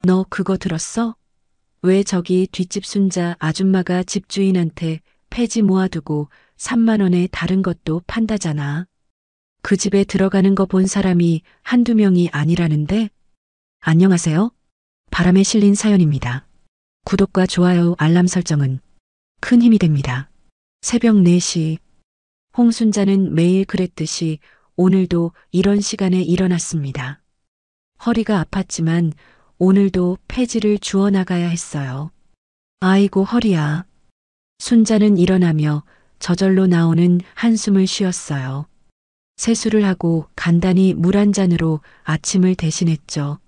너 그거 들었어? 왜 저기 뒷집 순자 아줌마가 집주인한테 폐지 모아두고 3만 원에 다른 것도 판다잖아. 그 집에 들어가는 거 본 사람이 한두 명이 아니라는데? 안녕하세요. 바람에 실린 사연입니다. 구독과 좋아요, 알람 설정은 큰 힘이 됩니다. 새벽 4시. 홍순자는 매일 그랬듯이 오늘도 이런 시간에 일어났습니다. 허리가 아팠지만 오늘도 폐지를 주워 나가야 했어요. 아이고 허리야. 순자는 일어나며 저절로 나오는 한숨을 쉬었어요. 세수를 하고 간단히 물 한 잔으로 아침을 대신했죠.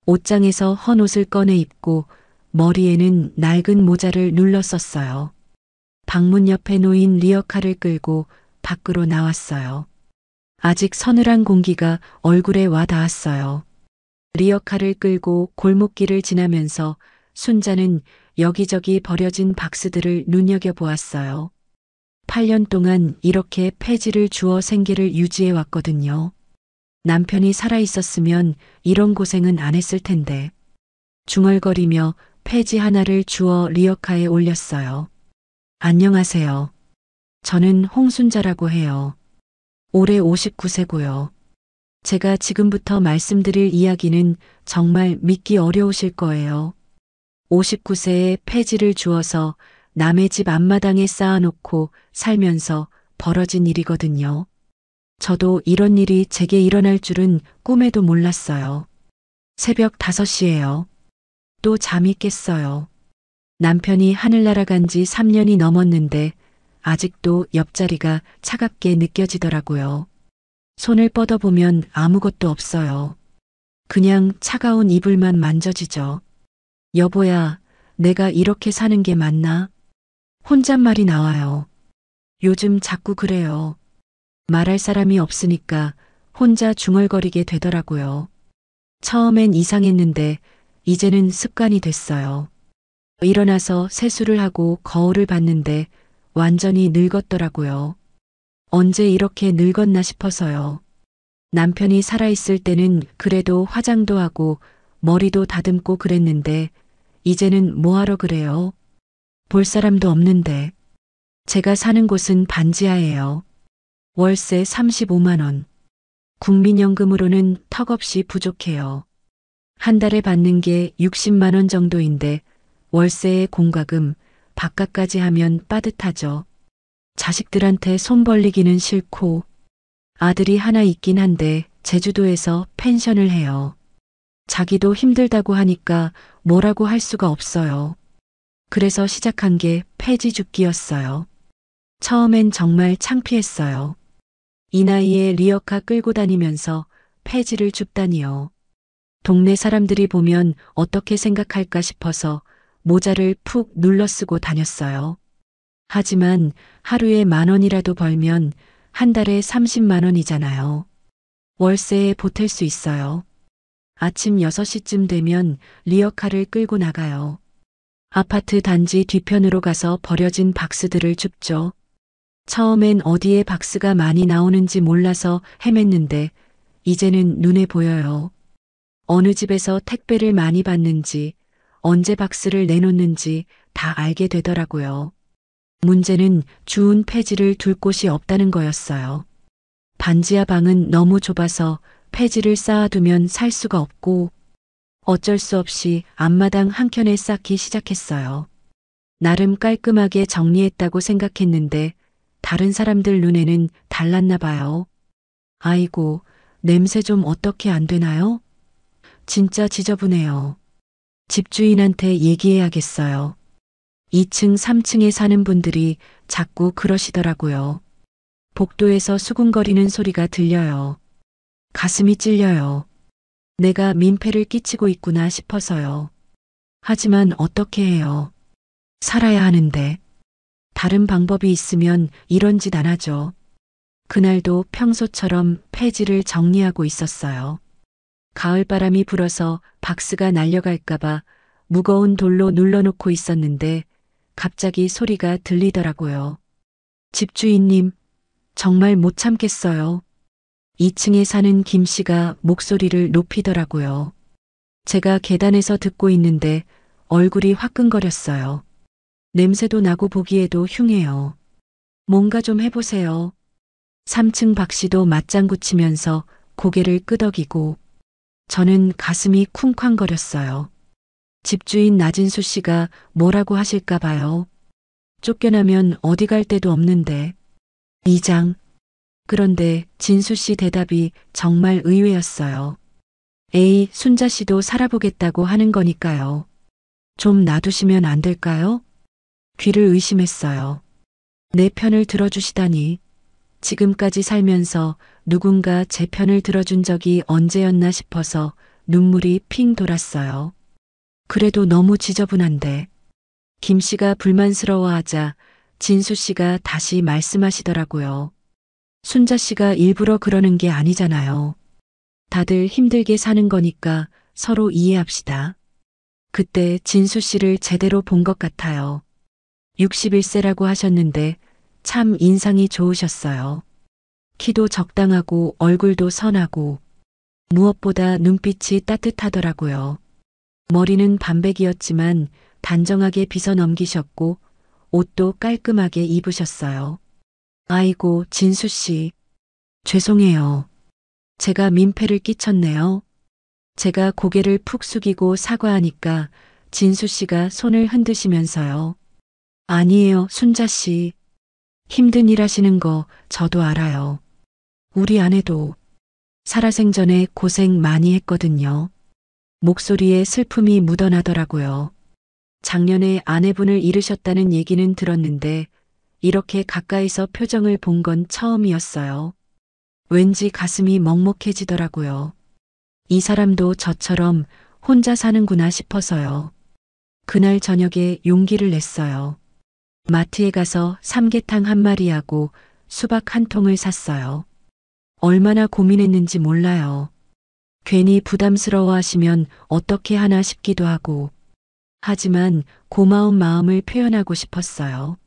옷장에서 헌 옷을 꺼내 입고 머리에는 낡은 모자를 눌러 썼어요. 방문 옆에 놓인 리어카를 끌고 밖으로 나왔어요. 아직 서늘한 공기가 얼굴에 와 닿았어요. 리어카를 끌고 골목길을 지나면서 순자는 여기저기 버려진 박스들을 눈여겨보았어요. 8년 동안 이렇게 폐지를 주워 생계를 유지해 왔거든요. 남편이 살아있었으면 이런 고생은 안 했을 텐데. 중얼거리며 폐지 하나를 주워 리어카에 올렸어요. 안녕하세요. 저는 홍순자라고 해요. 올해 59세고요. 제가 지금부터 말씀드릴 이야기는 정말 믿기 어려우실 거예요. 59세에 폐지를 주워서 남의 집 앞마당에 쌓아놓고 살면서 벌어진 일이거든요. 저도 이런 일이 제게 일어날 줄은 꿈에도 몰랐어요. 새벽 5시예요. 또 잠이 깼어요. 남편이 하늘 날아간 지 3년이 넘었는데 아직도 옆자리가 차갑게 느껴지더라고요. 손을 뻗어보면 아무것도 없어요. 그냥 차가운 이불만 만져지죠. 여보야, 내가 이렇게 사는 게 맞나? 혼잣말이 나와요. 요즘 자꾸 그래요. 말할 사람이 없으니까 혼자 중얼거리게 되더라고요. 처음엔 이상했는데 이제는 습관이 됐어요. 일어나서 세수를 하고 거울을 봤는데 완전히 늙었더라고요. 언제 이렇게 늙었나 싶어서요. 남편이 살아있을 때는 그래도 화장도 하고 머리도 다듬고 그랬는데 이제는 뭐하러 그래요? 볼 사람도 없는데. 제가 사는 곳은 반지하예요. 월세 35만 원. 국민연금으로는 턱없이 부족해요. 한 달에 받는 게 60만 원 정도인데 월세에 공과금, 밥값까지 하면 빠듯하죠. 자식들한테 손 벌리기는 싫고 아들이 하나 있긴 한데 제주도에서 펜션을 해요. 자기도 힘들다고 하니까 뭐라고 할 수가 없어요. 그래서 시작한 게 폐지 줍기였어요. 처음엔 정말 창피했어요. 이 나이에 리어카 끌고 다니면서 폐지를 줍다니요. 동네 사람들이 보면 어떻게 생각할까 싶어서 모자를 푹 눌러 쓰고 다녔어요. 하지만 하루에 10,000원이라도 벌면 한 달에 30만 원이잖아요. 월세에 보탤 수 있어요. 아침 6시쯤 되면 리어카를 끌고 나가요. 아파트 단지 뒤편으로 가서 버려진 박스들을 줍죠. 처음엔 어디에 박스가 많이 나오는지 몰라서 헤맸는데 이제는 눈에 보여요. 어느 집에서 택배를 많이 받는지, 언제 박스를 내놓는지 다 알게 되더라고요. 문제는 주운 폐지를 둘 곳이 없다는 거였어요. 반지하 방은 너무 좁아서 폐지를 쌓아두면 살 수가 없고 어쩔 수 없이 앞마당 한켠에 쌓기 시작했어요. 나름 깔끔하게 정리했다고 생각했는데 다른 사람들 눈에는 달랐나 봐요. 아이고, 냄새 좀 어떻게 안 되나요? 진짜 지저분해요. 집주인한테 얘기해야겠어요. 2층, 3층에 사는 분들이 자꾸 그러시더라고요. 복도에서 수군거리는 소리가 들려요. 가슴이 찔려요. 내가 민폐를 끼치고 있구나 싶어서요. 하지만 어떻게 해요? 살아야 하는데. 다른 방법이 있으면 이런 짓 안 하죠. 그날도 평소처럼 폐지를 정리하고 있었어요. 가을바람이 불어서 박스가 날려갈까봐 무거운 돌로 눌러놓고 있었는데 갑자기 소리가 들리더라고요. 집주인님, 정말 못 참겠어요. 2층에 사는 김 씨가 목소리를 높이더라고요. 제가 계단에서 듣고 있는데 얼굴이 화끈거렸어요. 냄새도 나고 보기에도 흉해요. 뭔가 좀 해보세요. 3층 박 씨도 맞장구 치면서 고개를 끄덕이고 저는 가슴이 쿵쾅거렸어요. 집주인 나진수 씨가 뭐라고 하실까 봐요. 쫓겨나면 어디 갈 데도 없는데. 이장. 그런데 진수 씨 대답이 정말 의외였어요. 에이, 순자 씨도 살아보겠다고 하는 거니까요. 좀 놔두시면 안 될까요? 귀를 의심했어요. 내 편을 들어주시다니. 지금까지 살면서 누군가 제 편을 들어준 적이 언제였나 싶어서 눈물이 핑 돌았어요. 그래도 너무 지저분한데. 김 씨가 불만스러워하자 진수 씨가 다시 말씀하시더라고요. 순자 씨가 일부러 그러는 게 아니잖아요. 다들 힘들게 사는 거니까 서로 이해합시다. 그때 진수 씨를 제대로 본 것 같아요. 61세라고 하셨는데 참 인상이 좋으셨어요. 키도 적당하고 얼굴도 선하고 무엇보다 눈빛이 따뜻하더라고요. 머리는 반백이었지만 단정하게 빗어 넘기셨고 옷도 깔끔하게 입으셨어요. 아이고, 진수 씨. 죄송해요. 제가 민폐를 끼쳤네요. 제가 고개를 푹 숙이고 사과하니까 진수 씨가 손을 흔드시면서요. 아니에요, 순자 씨. 힘든 일 하시는 거 저도 알아요. 우리 아내도 살아생전에 고생 많이 했거든요. 목소리에 슬픔이 묻어나더라고요. 작년에 아내분을 잃으셨다는 얘기는 들었는데 이렇게 가까이서 표정을 본 건 처음이었어요. 왠지 가슴이 먹먹해지더라고요. 이 사람도 저처럼 혼자 사는구나 싶어서요. 그날 저녁에 용기를 냈어요. 마트에 가서 삼계탕 한 마리하고 수박 한 통을 샀어요. 얼마나 고민했는지 몰라요. 괜히 부담스러워 하시면 어떻게 하나 싶기도 하고. 하지만 고마운 마음을 표현하고 싶었어요.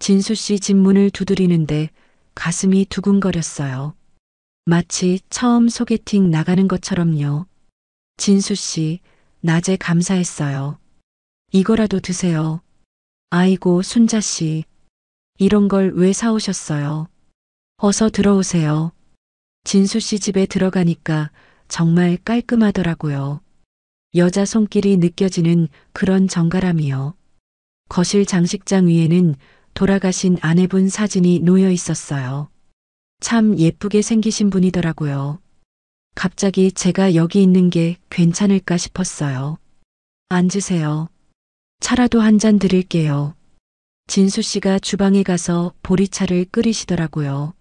진수 씨 집 문을 두드리는데 가슴이 두근거렸어요. 마치 처음 소개팅 나가는 것처럼요. 진수 씨, 낮에 감사했어요. 이거라도 드세요. 아이고, 순자 씨. 이런 걸 왜 사오셨어요? 어서 들어오세요. 진수 씨 집에 들어가니까 정말 깔끔하더라고요. 여자 손길이 느껴지는 그런 정갈함이요. 거실 장식장 위에는 돌아가신 아내분 사진이 놓여 있었어요. 참 예쁘게 생기신 분이더라고요. 갑자기 제가 여기 있는 게 괜찮을까 싶었어요. 앉으세요. 차라도 한 잔 드릴게요. 진수 씨가 주방에 가서 보리차를 끓이시더라고요.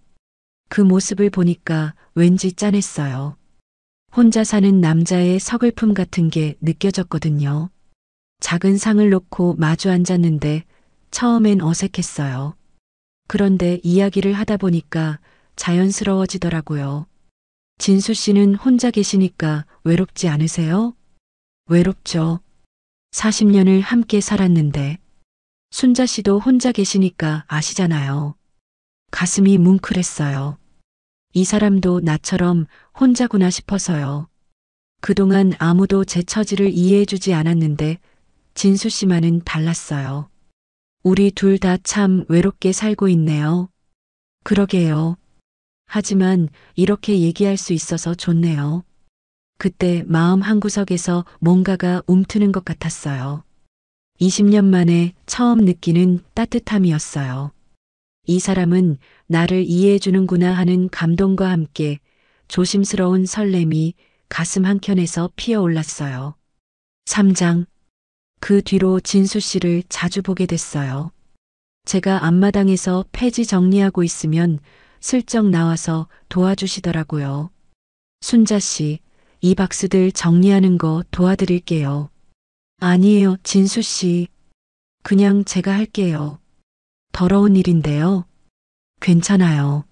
그 모습을 보니까 왠지 짠했어요. 혼자 사는 남자의 서글픔 같은 게 느껴졌거든요. 작은 상을 놓고 마주 앉았는데 처음엔 어색했어요. 그런데 이야기를 하다 보니까 자연스러워지더라고요. 진수 씨는 혼자 계시니까 외롭지 않으세요? 외롭죠. 40년을 함께 살았는데. 순자 씨도 혼자 계시니까 아시잖아요. 가슴이 뭉클했어요. 이 사람도 나처럼 혼자구나 싶어서요. 그동안 아무도 제 처지를 이해해주지 않았는데 진수 씨만은 달랐어요. 우리 둘 다 참 외롭게 살고 있네요. 그러게요. 하지만 이렇게 얘기할 수 있어서 좋네요. 그때 마음 한구석에서 뭔가가 움트는 것 같았어요. 20년 만에 처음 느끼는 따뜻함이었어요. 이 사람은 나를 이해해주는구나 하는 감동과 함께 조심스러운 설렘이 가슴 한켠에서 피어올랐어요. 3장. 그 뒤로 진수 씨를 자주 보게 됐어요. 제가 앞마당에서 폐지 정리하고 있으면 슬쩍 나와서 도와주시더라고요. 순자 씨, 이 박스들 정리하는 거 도와드릴게요. 아니에요, 진수 씨. 그냥 제가 할게요. 더러운 일인데요. 괜찮아요.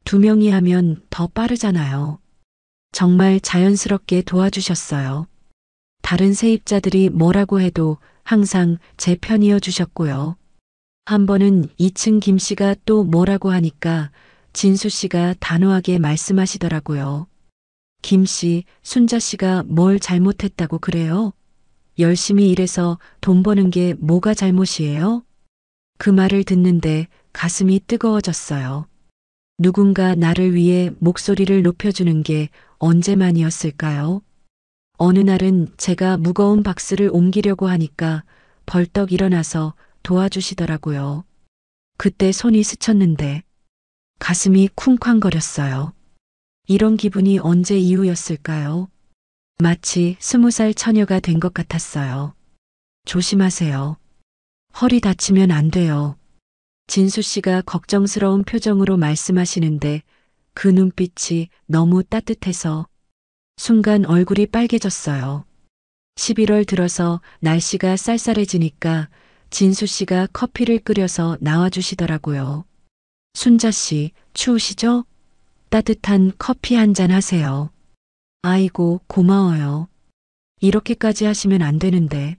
두 명이 하면 더 빠르잖아요. 정말 자연스럽게 도와주셨어요. 다른 세입자들이 뭐라고 해도 항상 제 편이어 주셨고요. 한 번은 2층 김 씨가 또 뭐라고 하니까 진수 씨가 단호하게 말씀하시더라고요. 김 씨, 순자 씨가 뭘 잘못했다고 그래요? 열심히 일해서 돈 버는 게 뭐가 잘못이에요? 그 말을 듣는데 가슴이 뜨거워졌어요. 누군가 나를 위해 목소리를 높여주는 게 언제만이었을까요? 어느 날은 제가 무거운 박스를 옮기려고 하니까 벌떡 일어나서 도와주시더라고요. 그때 손이 스쳤는데 가슴이 쿵쾅거렸어요. 이런 기분이 언제 이후였을까요? 마치 20살 처녀가 된 것 같았어요. 조심하세요. 허리 다치면 안 돼요. 진수 씨가 걱정스러운 표정으로 말씀하시는데 그 눈빛이 너무 따뜻해서 순간 얼굴이 빨개졌어요. 11월 들어서 날씨가 쌀쌀해지니까 진수 씨가 커피를 끓여서 나와주시더라고요. 순자 씨, 추우시죠? 따뜻한 커피 한 잔 하세요. 아이고, 고마워요. 이렇게까지 하시면 안 되는데.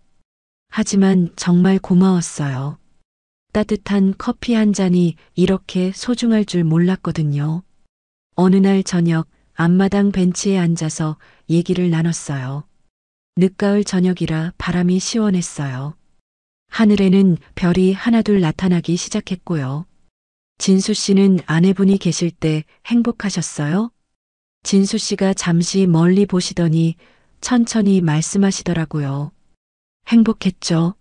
하지만 정말 고마웠어요. 따뜻한 커피 한 잔이 이렇게 소중할 줄 몰랐거든요. 어느 날 저녁 앞마당 벤치에 앉아서 얘기를 나눴어요. 늦가을 저녁이라 바람이 시원했어요. 하늘에는 별이 하나둘 나타나기 시작했고요. 진수 씨는 아내분이 계실 때 행복하셨어요? 진수 씨가 잠시 멀리 보시더니 천천히 말씀하시더라고요. 행복했죠.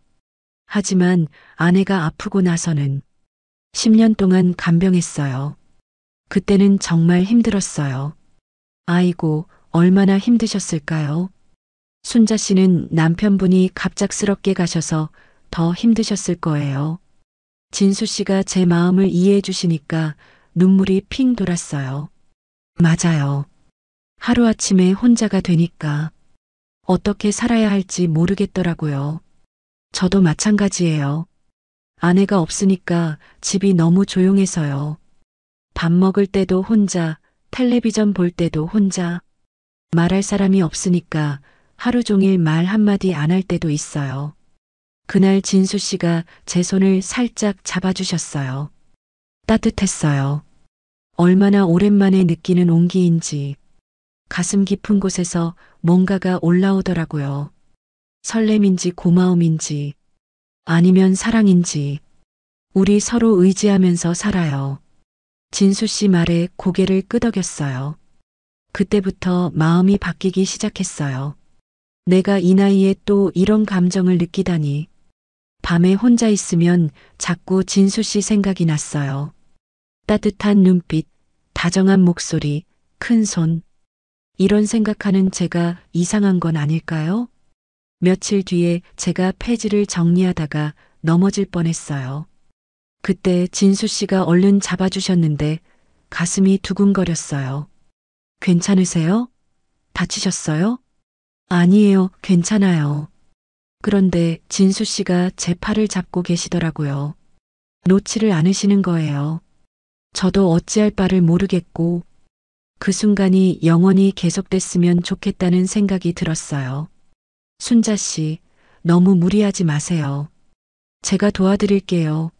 하지만 아내가 아프고 나서는 10년 동안 간병했어요. 그때는 정말 힘들었어요. 아이고, 얼마나 힘드셨을까요? 순자 씨는 남편분이 갑작스럽게 가셔서 더 힘드셨을 거예요. 진수 씨가 제 마음을 이해해 주시니까 눈물이 핑 돌았어요. 맞아요. 하루아침에 혼자가 되니까 어떻게 살아야 할지 모르겠더라고요. 저도 마찬가지예요. 아내가 없으니까 집이 너무 조용해서요. 밥 먹을 때도 혼자, 텔레비전 볼 때도 혼자. 말할 사람이 없으니까 하루 종일 말 한마디 안 할 때도 있어요. 그날 진수 씨가 제 손을 살짝 잡아주셨어요. 따뜻했어요. 얼마나 오랜만에 느끼는 온기인지. 가슴 깊은 곳에서 뭔가가 올라오더라고요. 설렘인지 고마움인지 아니면 사랑인지. 우리 서로 의지하면서 살아요. 진수 씨 말에 고개를 끄덕였어요. 그때부터 마음이 바뀌기 시작했어요. 내가 이 나이에 또 이런 감정을 느끼다니. 밤에 혼자 있으면 자꾸 진수 씨 생각이 났어요. 따뜻한 눈빛, 다정한 목소리, 큰 손. 이런 생각하는 제가 이상한 건 아닐까요? 며칠 뒤에 제가 폐지를 정리하다가 넘어질 뻔했어요. 그때 진수 씨가 얼른 잡아주셨는데 가슴이 두근거렸어요. 괜찮으세요? 다치셨어요? 아니에요, 괜찮아요. 그런데 진수 씨가 제 팔을 잡고 계시더라고요. 놓지를 않으시는 거예요. 저도 어찌할 바를 모르겠고 그 순간이 영원히 계속됐으면 좋겠다는 생각이 들었어요. 순자 씨, 너무 무리하지 마세요. 제가 도와드릴게요.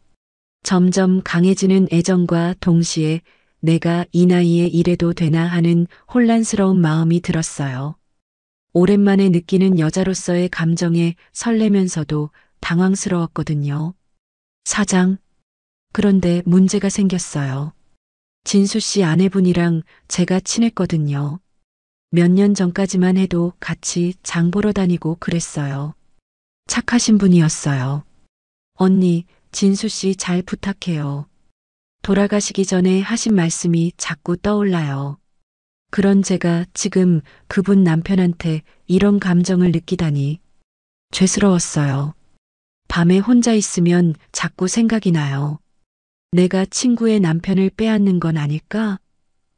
점점 강해지는 애정과 동시에 내가 이 나이에 이래도 되나 하는 혼란스러운 마음이 들었어요. 오랜만에 느끼는 여자로서의 감정에 설레면서도 당황스러웠거든요. 사장, 그런데 문제가 생겼어요. 진수 씨 아내분이랑 제가 친했거든요. 몇 년 전까지만 해도 같이 장 보러 다니고 그랬어요. 착하신 분이었어요. 언니, 진수 씨 잘 부탁해요. 돌아가시기 전에 하신 말씀이 자꾸 떠올라요. 그런 제가 지금 그분 남편한테 이런 감정을 느끼다니 죄스러웠어요. 밤에 혼자 있으면 자꾸 생각이 나요. 내가 친구의 남편을 빼앗는 건 아닐까?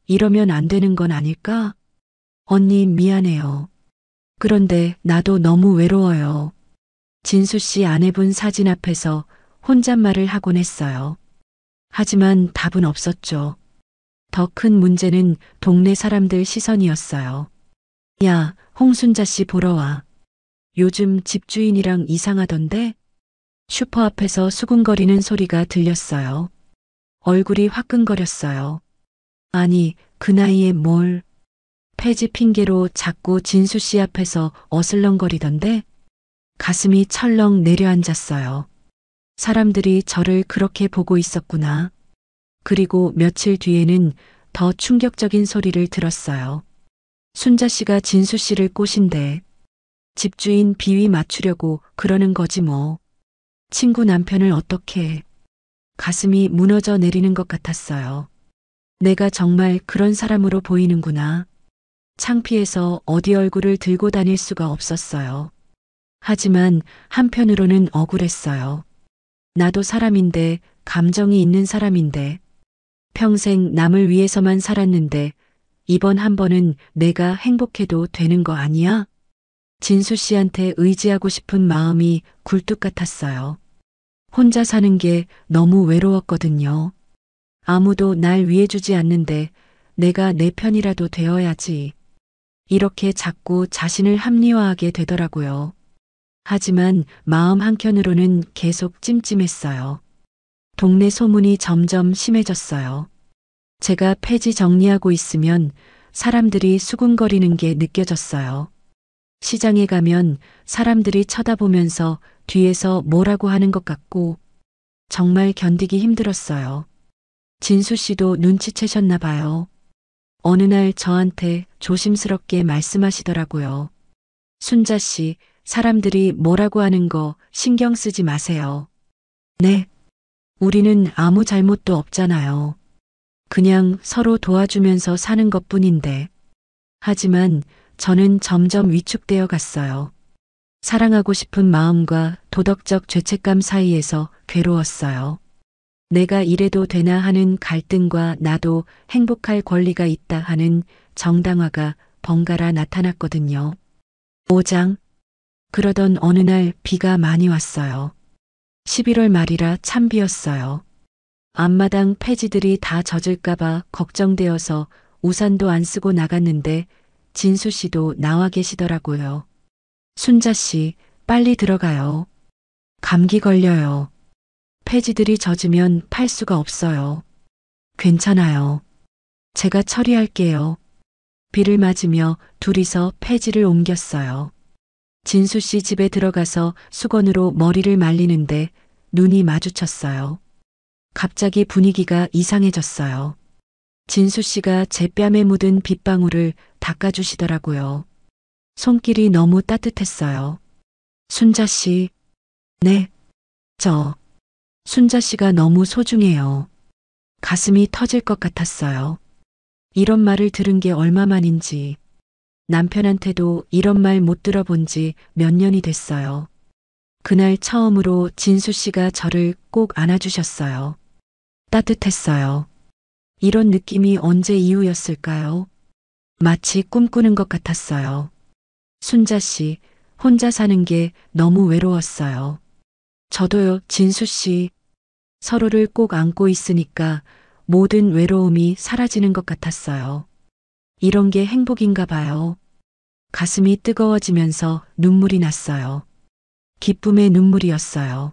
이러면 안 되는 건 아닐까? 언니 미안해요. 그런데 나도 너무 외로워요. 진수 씨 아내분 사진 앞에서 혼잣말을 하곤 했어요. 하지만 답은 없었죠. 더 큰 문제는 동네 사람들 시선이었어요. 야, 홍순자 씨 보러 와. 요즘 집주인이랑 이상하던데? 슈퍼 앞에서 수군거리는 소리가 들렸어요. 얼굴이 화끈거렸어요. 아니, 그 나이에 뭘. 폐지 핑계로 자꾸 진수 씨 앞에서 어슬렁거리던데 가슴이 철렁 내려앉았어요. 사람들이 저를 그렇게 보고 있었구나. 그리고 며칠 뒤에는 더 충격적인 소리를 들었어요. 순자 씨가 진수 씨를 꼬신대. 집주인 비위 맞추려고 그러는 거지 뭐. 친구 남편을 어떻게 해. 가슴이 무너져 내리는 것 같았어요. 내가 정말 그런 사람으로 보이는구나. 창피해서 어디 얼굴을 들고 다닐 수가 없었어요. 하지만 한편으로는 억울했어요. 나도 사람인데, 감정이 있는 사람인데, 평생 남을 위해서만 살았는데, 이번 한 번은 내가 행복해도 되는 거 아니야? 진수 씨한테 의지하고 싶은 마음이 굴뚝 같았어요. 혼자 사는 게 너무 외로웠거든요. 아무도 날 위해주지 않는데 내가 내 편이라도 되어야지. 이렇게 자꾸 자신을 합리화하게 되더라고요. 하지만 마음 한켠으로는 계속 찜찜했어요. 동네 소문이 점점 심해졌어요. 제가 폐지 정리하고 있으면 사람들이 수군거리는 게 느껴졌어요. 시장에 가면 사람들이 쳐다보면서 뒤에서 뭐라고 하는 것 같고 정말 견디기 힘들었어요. 진수 씨도 눈치채셨나 봐요. 어느 날 저한테 조심스럽게 말씀하시더라고요. 순자 씨, 사람들이 뭐라고 하는 거 신경 쓰지 마세요. 네. 우리는 아무 잘못도 없잖아요. 그냥 서로 도와주면서 사는 것뿐인데. 하지만 저는 점점 위축되어 갔어요. 사랑하고 싶은 마음과 도덕적 죄책감 사이에서 괴로웠어요. 내가 이래도 되나 하는 갈등과 나도 행복할 권리가 있다 하는 정당화가 번갈아 나타났거든요. 5장. 그러던 어느 날 비가 많이 왔어요. 11월 말이라 참 비였어요. 앞마당 폐지들이 다 젖을까봐 걱정되어서 우산도 안 쓰고 나갔는데 진수 씨도 나와 계시더라고요. 순자 씨, 빨리 들어가요. 감기 걸려요. 폐지들이 젖으면 팔 수가 없어요. 괜찮아요. 제가 처리할게요. 비를 맞으며 둘이서 폐지를 옮겼어요. 진수 씨 집에 들어가서 수건으로 머리를 말리는데 눈이 마주쳤어요. 갑자기 분위기가 이상해졌어요. 진수 씨가 제 뺨에 묻은 빗방울을 닦아주시더라고요. 손길이 너무 따뜻했어요. 순자 씨. 네. 순자 씨가 너무 소중해요. 가슴이 터질 것 같았어요. 이런 말을 들은 게 얼마만인지. 남편한테도 이런 말 못 들어본 지 몇 년이 됐어요. 그날 처음으로 진수 씨가 저를 꼭 안아주셨어요. 따뜻했어요. 이런 느낌이 언제 이후였을까요? 마치 꿈꾸는 것 같았어요. 순자 씨, 혼자 사는 게 너무 외로웠어요. 저도요, 진수 씨. 서로를 꼭 안고 있으니까 모든 외로움이 사라지는 것 같았어요. 이런 게 행복인가 봐요. 가슴이 뜨거워지면서 눈물이 났어요. 기쁨의 눈물이었어요.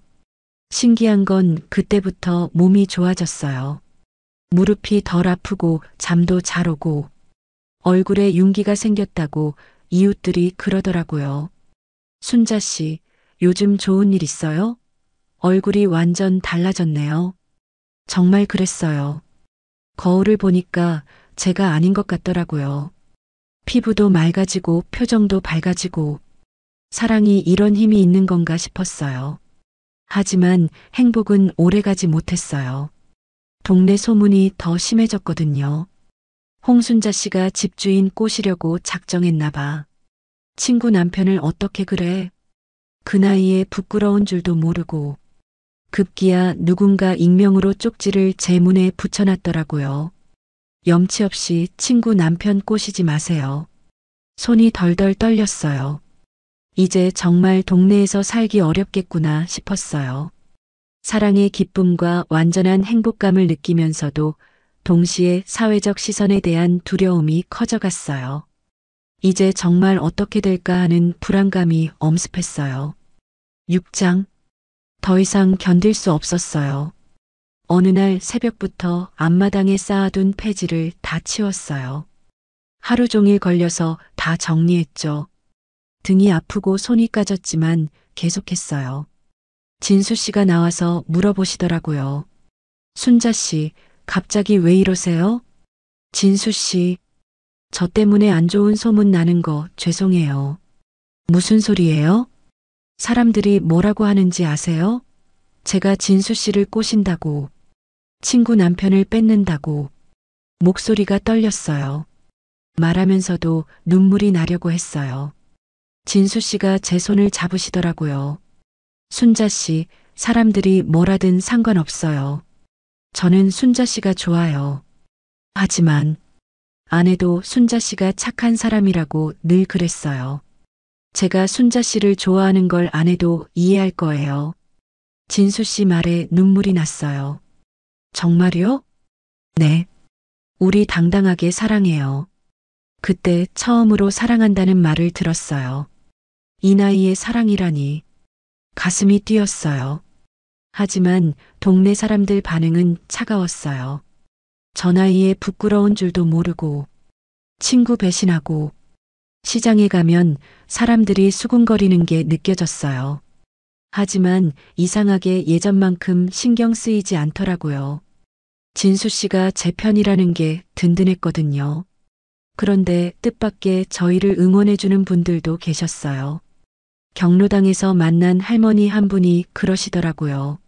신기한 건 그때부터 몸이 좋아졌어요. 무릎이 덜 아프고 잠도 잘 오고 얼굴에 윤기가 생겼다고 이웃들이 그러더라고요. 순자 씨, 요즘 좋은 일 있어요? 얼굴이 완전 달라졌네요. 정말 그랬어요. 거울을 보니까 제가 아닌 것 같더라고요. 피부도 맑아지고 표정도 밝아지고 사랑이 이런 힘이 있는 건가 싶었어요. 하지만 행복은 오래가지 못했어요. 동네 소문이 더 심해졌거든요. 홍순자 씨가 집주인 꼬시려고 작정했나 봐. 친구 남편을 어떻게 그래? 그 나이에 부끄러운 줄도 모르고 급기야 누군가 익명으로 쪽지를 제 문에 붙여놨더라고요. 염치 없이 친구 남편 꼬시지 마세요. 손이 덜덜 떨렸어요. 이제 정말 동네에서 살기 어렵겠구나 싶었어요. 사랑의 기쁨과 완전한 행복감을 느끼면서도 동시에 사회적 시선에 대한 두려움이 커져갔어요. 이제 정말 어떻게 될까 하는 불안감이 엄습했어요. 6장. 더 이상 견딜 수 없었어요. 어느 날 새벽부터 앞마당에 쌓아둔 폐지를 다 치웠어요. 하루 종일 걸려서 다 정리했죠. 등이 아프고 손이 까졌지만 계속했어요. 진수 씨가 나와서 물어보시더라고요. 순자 씨, 갑자기 왜 이러세요? 진수 씨, 저 때문에 안 좋은 소문 나는 거 죄송해요. 무슨 소리예요? 사람들이 뭐라고 하는지 아세요? 제가 진수 씨를 꼬신다고, 친구 남편을 뺏는다고. 목소리가 떨렸어요. 말하면서도 눈물이 나려고 했어요. 진수 씨가 제 손을 잡으시더라고요. 순자 씨, 사람들이 뭐라든 상관없어요. 저는 순자 씨가 좋아요. 하지만 아내도 순자 씨가 착한 사람이라고 늘 그랬어요. 제가 순자 씨를 좋아하는 걸 아내도 이해할 거예요. 진수 씨 말에 눈물이 났어요. 정말요? 네. 우리 당당하게 사랑해요. 그때 처음으로 사랑한다는 말을 들었어요. 이 나이에 사랑이라니. 가슴이 뛰었어요. 하지만 동네 사람들 반응은 차가웠어요. 저 나이에 부끄러운 줄도 모르고, 친구 배신하고, 시장에 가면 사람들이 수군거리는 게 느껴졌어요. 하지만 이상하게 예전만큼 신경 쓰이지 않더라고요. 진수 씨가 제 편이라는 게 든든했거든요. 그런데 뜻밖의 저희를 응원해주는 분들도 계셨어요. 경로당에서 만난 할머니 한 분이 그러시더라고요.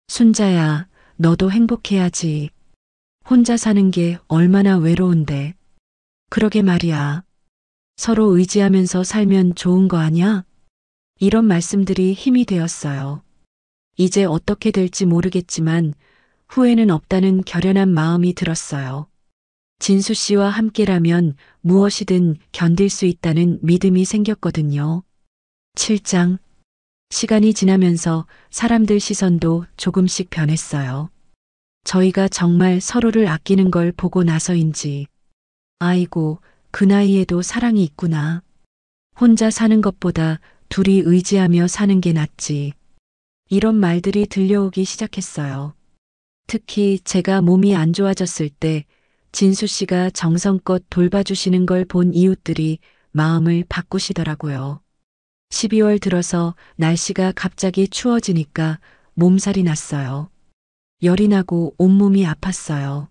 순자야, 너도 행복해야지. 혼자 사는 게 얼마나 외로운데. 그러게 말이야. 서로 의지하면서 살면 좋은 거 아냐? 이런 말씀들이 힘이 되었어요. 이제 어떻게 될지 모르겠지만 후회는 없다는 결연한 마음이 들었어요. 진수 씨와 함께라면 무엇이든 견딜 수 있다는 믿음이 생겼거든요. 7장. 시간이 지나면서 사람들 시선도 조금씩 변했어요. 저희가 정말 서로를 아끼는 걸 보고 나서인지, 아이고, 그 나이에도 사랑이 있구나. 혼자 사는 것보다 둘이 의지하며 사는 게 낫지. 이런 말들이 들려오기 시작했어요. 특히 제가 몸이 안 좋아졌을 때 진수 씨가 정성껏 돌봐주시는 걸 본 이웃들이 마음을 바꾸시더라고요. 12월 들어서 날씨가 갑자기 추워지니까 몸살이 났어요. 열이 나고 온몸이 아팠어요.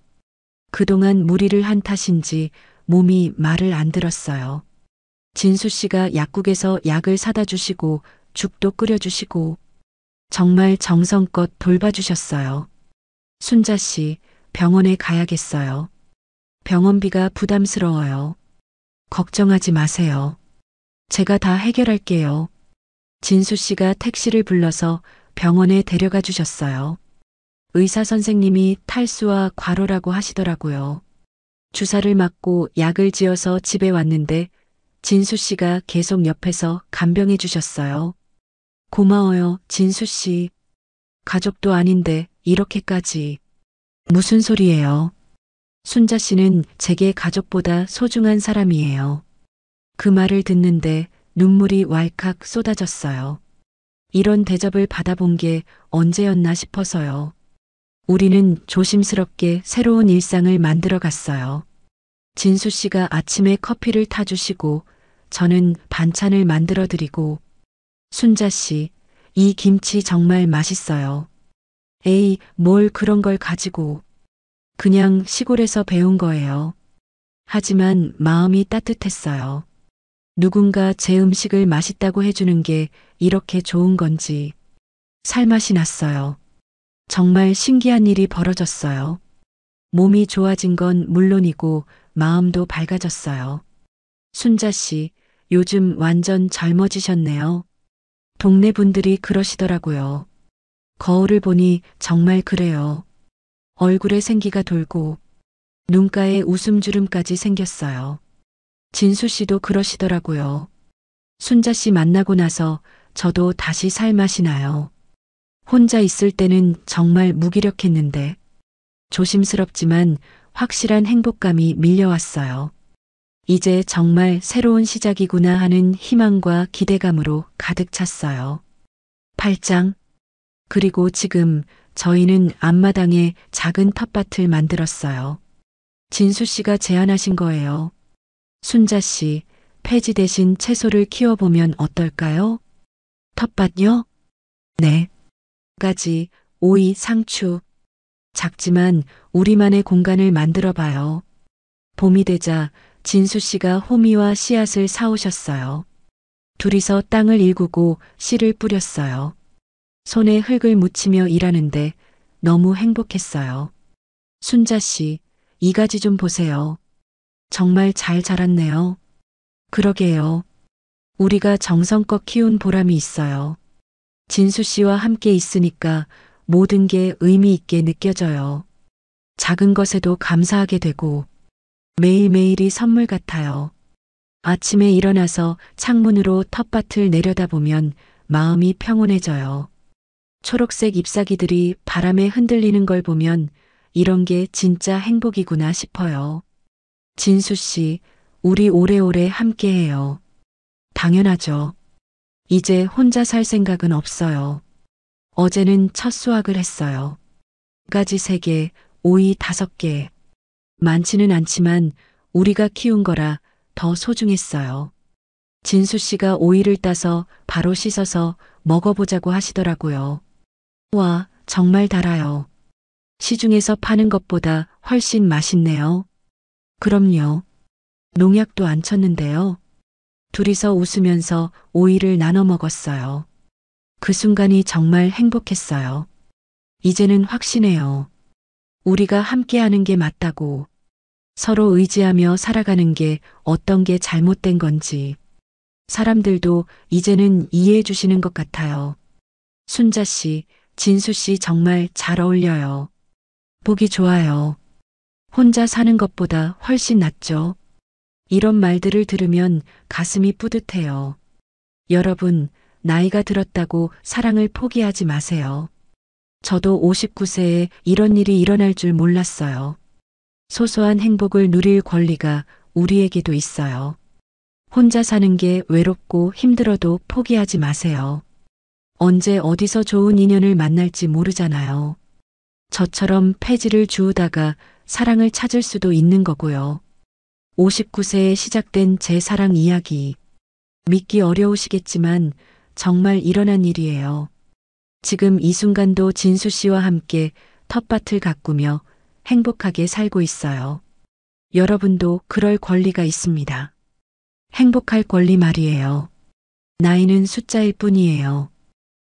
그동안 무리를 한 탓인지 몸이 말을 안 들었어요. 진수 씨가 약국에서 약을 사다 주시고 죽도 끓여주시고 정말 정성껏 돌봐주셨어요. 순자 씨, 병원에 가야겠어요. 병원비가 부담스러워요. 걱정하지 마세요. 제가 다 해결할게요. 진수 씨가 택시를 불러서 병원에 데려가 주셨어요. 의사 선생님이 탈수와 과로라고 하시더라고요. 주사를 맞고 약을 지어서 집에 왔는데 진수 씨가 계속 옆에서 간병해 주셨어요. 고마워요, 진수 씨. 가족도 아닌데 이렇게까지. 무슨 소리예요? 순자 씨는 제게 가족보다 소중한 사람이에요. 그 말을 듣는데 눈물이 왈칵 쏟아졌어요. 이런 대접을 받아본 게 언제였나 싶어서요. 우리는 조심스럽게 새로운 일상을 만들어 갔어요. 진수 씨가 아침에 커피를 타주시고 저는 반찬을 만들어 드리고 순자 씨, 이 김치 정말 맛있어요. 에이, 뭘 그런 걸 가지고. 그냥 시골에서 배운 거예요. 하지만 마음이 따뜻했어요. 누군가 제 음식을 맛있다고 해주는 게 이렇게 좋은 건지. 살맛이 났어요. 정말 신기한 일이 벌어졌어요. 몸이 좋아진 건 물론이고 마음도 밝아졌어요. 순자 씨, 요즘 완전 젊어지셨네요. 동네 분들이 그러시더라고요. 거울을 보니 정말 그래요. 얼굴에 생기가 돌고 눈가에 웃음주름까지 생겼어요. 진수 씨도 그러시더라고요. 순자 씨 만나고 나서 저도 다시 살맛이 나요. 혼자 있을 때는 정말 무기력했는데 조심스럽지만 확실한 행복감이 밀려왔어요. 이제 정말 새로운 시작이구나 하는 희망과 기대감으로 가득 찼어요. 8장. 그리고 지금 저희는 앞마당에 작은 텃밭을 만들었어요. 진수 씨가 제안하신 거예요. 순자 씨, 폐지 대신 채소를 키워보면 어떨까요? 텃밭요? 네. 가지, 오이, 상추. 작지만 우리만의 공간을 만들어 봐요. 봄이 되자 진수 씨가 호미와 씨앗을 사오셨어요. 둘이서 땅을 일구고 씨를 뿌렸어요. 손에 흙을 묻히며 일하는데 너무 행복했어요. 순자 씨, 이 가지 좀 보세요. 정말 잘 자랐네요. 그러게요. 우리가 정성껏 키운 보람이 있어요. 진수 씨와 함께 있으니까 모든 게 의미 있게 느껴져요. 작은 것에도 감사하게 되고 매일매일이 선물 같아요. 아침에 일어나서 창문으로 텃밭을 내려다보면 마음이 평온해져요. 초록색 잎사귀들이 바람에 흔들리는 걸 보면 이런 게 진짜 행복이구나 싶어요. 진수 씨, 우리 오래오래 함께해요. 당연하죠. 이제 혼자 살 생각은 없어요. 어제는 첫 수확을 했어요. 가지 3개, 오이 5개. 많지는 않지만 우리가 키운 거라 더 소중했어요. 진수 씨가 오이를 따서 바로 씻어서 먹어보자고 하시더라고요. 와, 정말 달아요. 시중에서 파는 것보다 훨씬 맛있네요. 그럼요. 농약도 안 쳤는데요. 둘이서 웃으면서 오이를 나눠 먹었어요. 그 순간이 정말 행복했어요. 이제는 확신해요. 우리가 함께하는 게 맞다고. 서로 의지하며 살아가는 게 어떤 게 잘못된 건지. 사람들도 이제는 이해해 주시는 것 같아요. 순자 씨, 진수 씨 정말 잘 어울려요. 보기 좋아요. 혼자 사는 것보다 훨씬 낫죠. 이런 말들을 들으면 가슴이 뿌듯해요. 여러분, 나이가 들었다고 사랑을 포기하지 마세요. 저도 59세에 이런 일이 일어날 줄 몰랐어요. 소소한 행복을 누릴 권리가 우리에게도 있어요. 혼자 사는 게 외롭고 힘들어도 포기하지 마세요. 언제 어디서 좋은 인연을 만날지 모르잖아요. 저처럼 폐지를 주우다가 사랑을 찾을 수도 있는 거고요. 59세에 시작된 제 사랑 이야기. 믿기 어려우시겠지만 정말 일어난 일이에요. 지금 이 순간도 진수 씨와 함께 텃밭을 가꾸며 행복하게 살고 있어요. 여러분도 그럴 권리가 있습니다. 행복할 권리 말이에요. 나이는 숫자일 뿐이에요.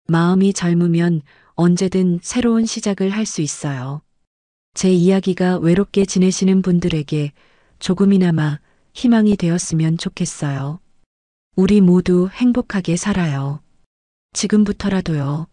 마음이 젊으면 언제든 새로운 시작을 할 수 있어요. 제 이야기가 외롭게 지내시는 분들에게 조금이나마 희망이 되었으면 좋겠어요. 우리 모두 행복하게 살아요. 지금부터라도요.